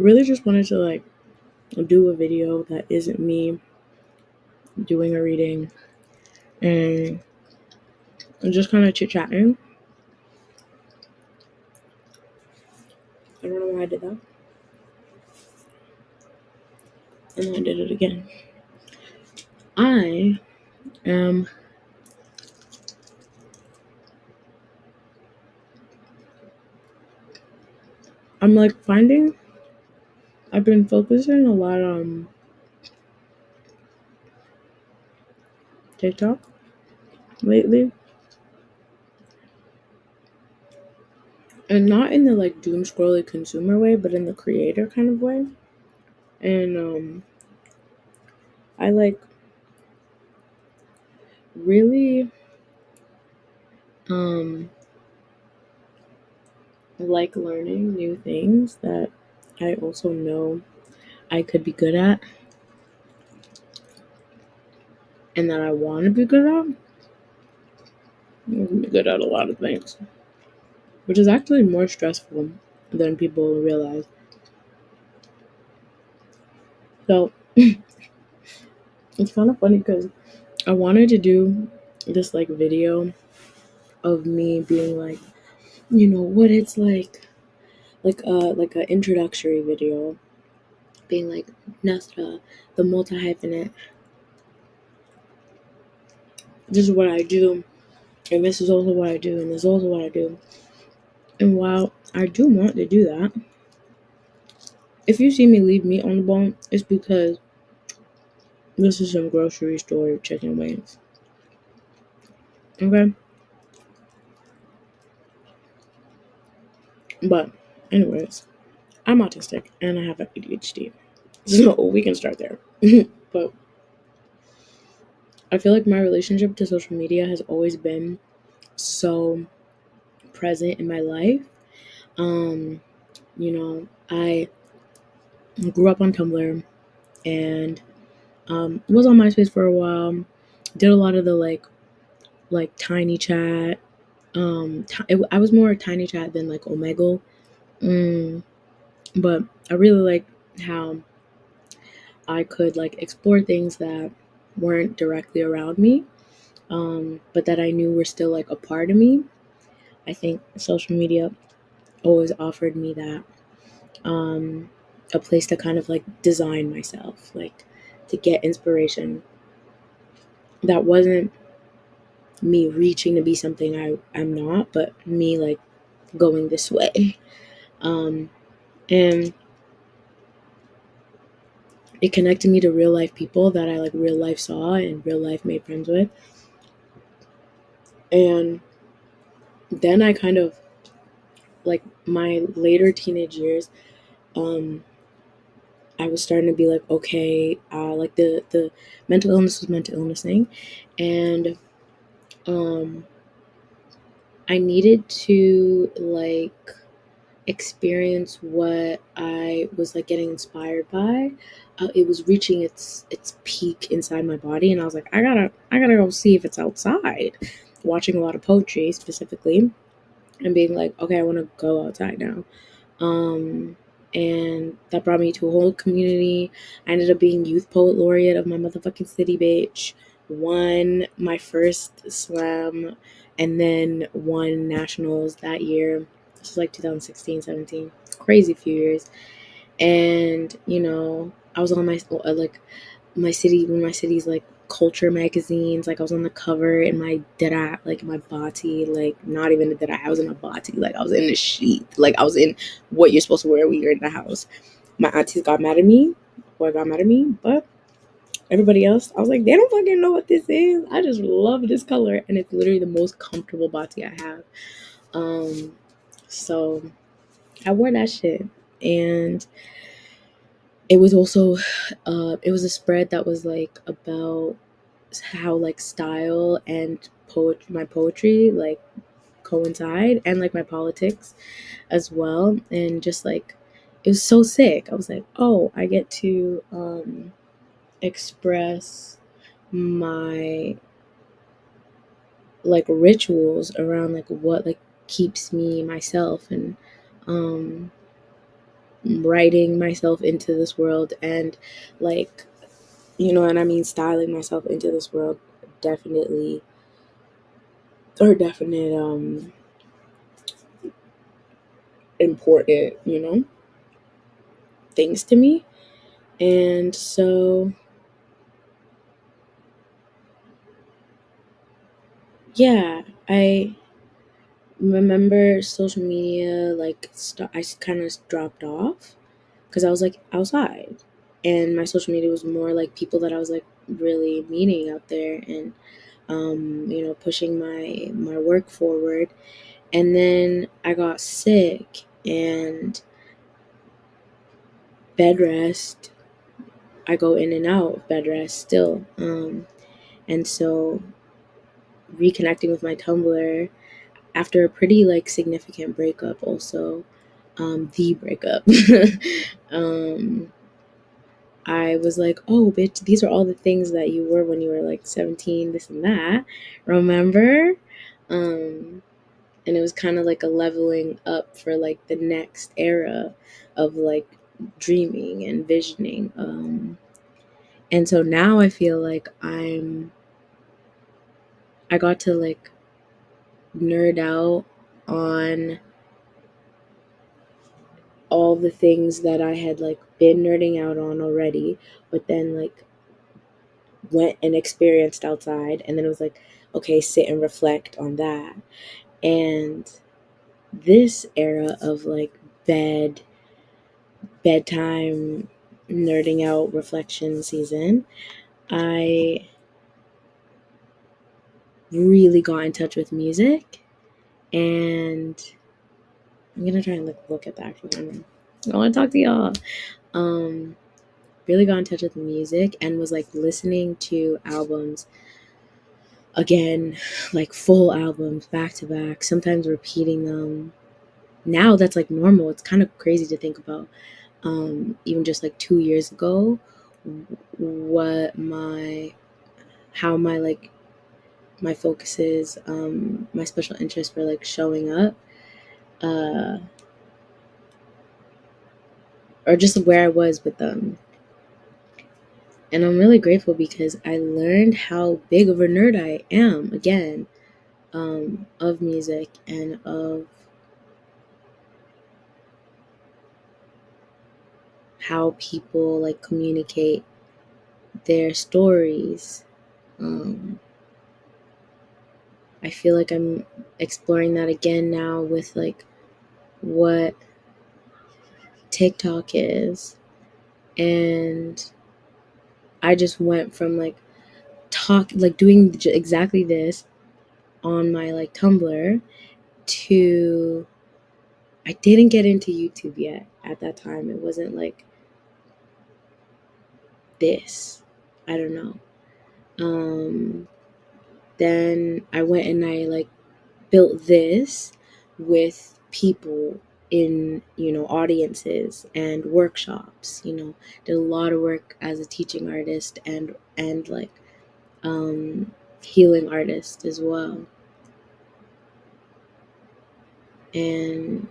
really just wanted to like do a video that isn't me doing a reading and just kind of chit-chatting. I don't know why I did that. And then I did it again. I am I'm like finding I've been focusing a lot on TikTok lately. And not in the like doom scrolly consumer way, but in the creator kind of way. And I like really um like learning new things that I also know I could be good at and that I want to be good at. I can be good at a lot of things, which is actually more stressful than people realize. So it's kind of funny because I wanted to do this like video of me being like, what it's like a introductory video, being like Nesta, the multi hyphenate. This is what I do, and this is also what I do, and this is also what I do. And while I do want to do that, if you see me leave meat on the bone, it's because this is some grocery store chicken wings. Okay? But, anyways, I'm autistic and I have ADHD. So we can start there. But I feel like my relationship to social media has always been so present in my life. I grew up on Tumblr and was on MySpace for a while. Did a lot of the like tiny chat. I was more tiny chat than like Omegle. But I really like how I could like explore things that weren't directly around me, but that I knew were still like a part of me. I think social media always offered me that, a place to kind of like design myself, like to get inspiration that wasn't me reaching to be something I'm not, but me like going this way. And it connected me to real life people that I like real life saw and real life made friends with. And then I kind of like my later teenage years, I was starting to be like, okay, like the mental illness was mental illness thing, and I needed to like experience what I was like getting inspired by. It was reaching its peak inside my body, and I was like, I gotta go see if it's outside. Watching a lot of poetry specifically, and being like, okay, I want to go outside now. And that brought me to a whole community. I ended up being youth poet laureate of my motherfucking city, bitch. Won my first slam, and then won nationals that year. This was like 2016, 17. Crazy few years. And I was on my city, one of my city's like culture magazines. Like I was on the cover in my dera, like my bati, like not even a dera. I was in a bati, like I was in a sheet, like I was in what you're supposed to wear when you're in the house. My aunties got mad at me, boy got mad at me, but everybody else, I was like, they don't fucking know what this is. I just love this color, and it's literally the most comfortable bati I have. So I wore that shit, and it was also it was a spread that was like about how like style and my poetry like coincide, and like my politics as well, and just like it was so sick. I was like, oh, I get to express my like rituals around like what like keeps me myself, and um writing myself into this world and like, you know what I mean, styling myself into this world definitely are definite important, you know, things to me. And so yeah, I remember social media like I kind of dropped off because I was like outside, and my social media was more like people that I was like really meeting out there, and you know, pushing my work forward. And then I got sick and bed rest. I go in and out of bed rest still, and so reconnecting with my Tumblr after a pretty like significant breakup, also the breakup. um, I was like, oh, bitch, these are all the things that you were when you were like 17, this and that. Remember? Um, and it was kind of like a leveling up for like the next era of like dreaming and visioning. And so now I feel like I got to like nerd out on all the things that I had like been nerding out on already, but then like went and experienced outside, and then it was like, okay, sit and reflect on that. And this era of like bedtime nerding out reflection season, I really got in touch with music, and I'm gonna try and look at the actual camera. I want to talk to y'all. Um, really got in touch with music and was like listening to albums again, like full albums back to back, sometimes repeating them. Now that's like normal. It's kind of crazy to think about. Even just like 2 years ago, what my how my like my focuses, my special interests were like showing up, uh, or just where I was with them. And I'm really grateful because I learned how big of a nerd I am again, of music and of how people like communicate their stories. Um, I feel like I'm exploring that again now with like what TikTok is. And I just went from like doing exactly this on my like Tumblr to I didn't get into YouTube yet at that time. It wasn't like this. I don't know. Um, then I went and I like built this with people in, you know, audiences and workshops, you know, did a lot of work as a teaching artist and like healing artist as well. And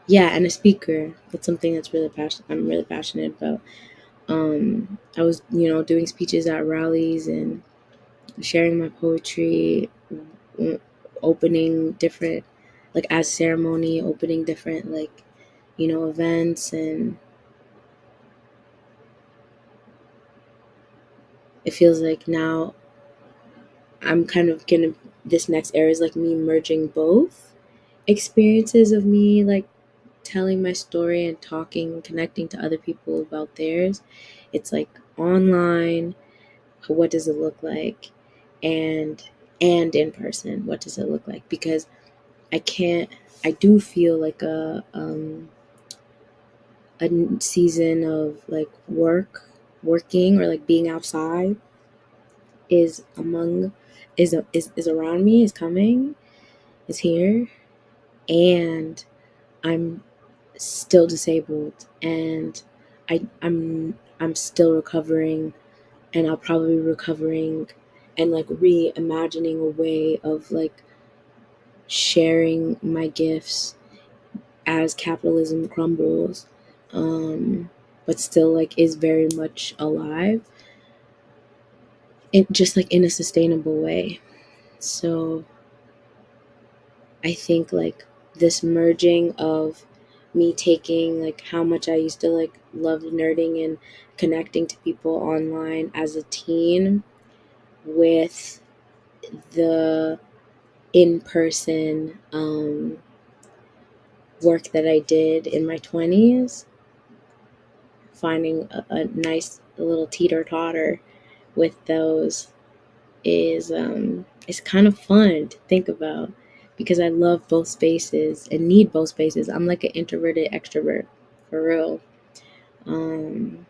yeah, and a speaker. That's something that's really I'm really passionate about. I was, you know, doing speeches at rallies and sharing my poetry, opening different, like as ceremony, opening different like, you know, events. And it feels like now I'm kind of gonna, this next era is like me merging both experiences of me like telling my story and talking and connecting to other people about theirs. It's like online, what does it look like, and in person, what does it look like? Because I can't, I do feel like a season of like working or like being outside is among is around me, is coming, is here. And I'm still disabled, and I'm still recovering, and I'll probably be recovering and like reimagining a way of like sharing my gifts as capitalism crumbles, but still like is very much alive, it just like in a sustainable way. So I think like this merging of me taking like how much I used to like love nerding and connecting to people online as a teen with the in person work that I did in my 20s, finding a nice little teeter totter with those is kind of fun to think about because I love both spaces and need both spaces. I'm like an introverted extrovert for real. Um,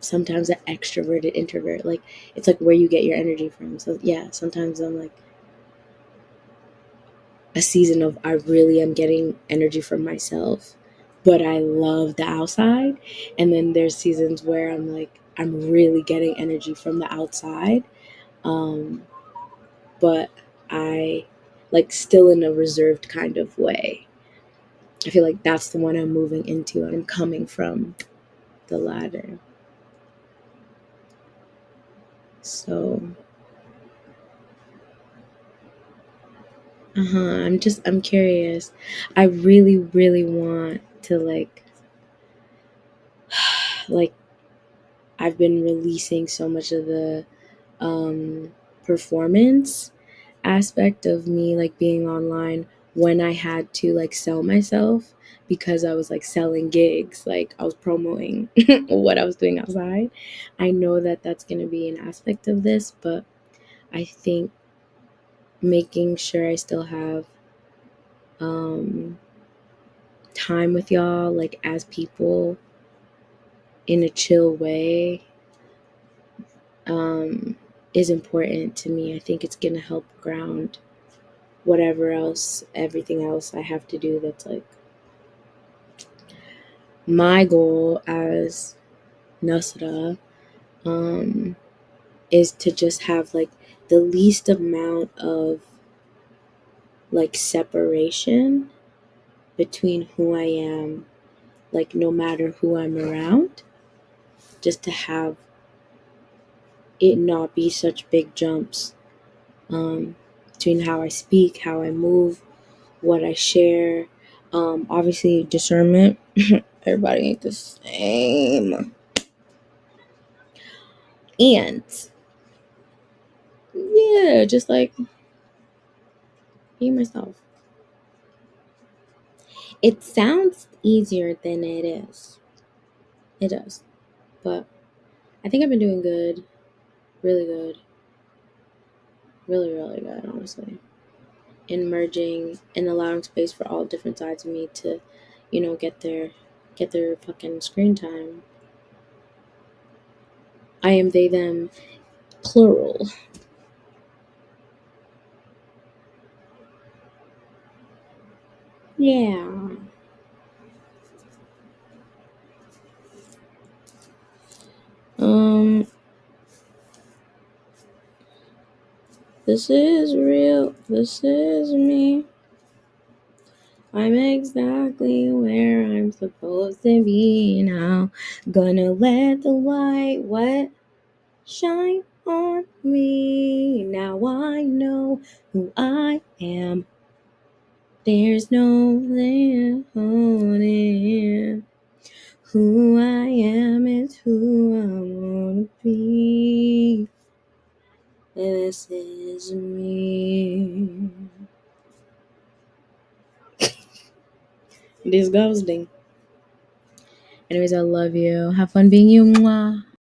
Sometimes an extroverted introvert. Like it's like where you get your energy from. So yeah, sometimes I'm like a season of I really am getting energy from myself, but I love the outside. And then there's seasons where I'm like I'm really getting energy from the outside. Um, but I like still in a reserved kind of way. I feel like that's the one I'm moving into and I'm coming from the latter. So, I'm curious. I really, really want to like, I've been releasing so much of the um, performance aspect of me like being online when I had to like sell myself because I was like selling gigs, like I was promoting what I was doing outside. I know that that's going to be an aspect of this, but I think making sure I still have um time with y'all like as people in a chill way um is important to me. I think it's going to help ground whatever else, everything else I have to do that's like my goal as Nasra um, is to just have like the least amount of like separation between who I am, like no matter who I'm around, just to have it not be such big jumps between how I speak, how I move, what I share. Obviously, discernment. Everybody ain't the same. And yeah, just like be myself. It sounds easier than it is. It does. But I think I've been doing good. Really good. Really, really good, honestly. In merging and allowing space for all different sides of me to, get their fucking screen time. I am they them plural. Yeah. Um, this is real. This is me. I'm exactly where I'm supposed to be now. Gonna let the light, what? Shine on me. Now I know who I am. There's no limit. Who I am is who I wanna be. This is me. Disgusting. Anyways, I love you. Have fun being you. Mwah.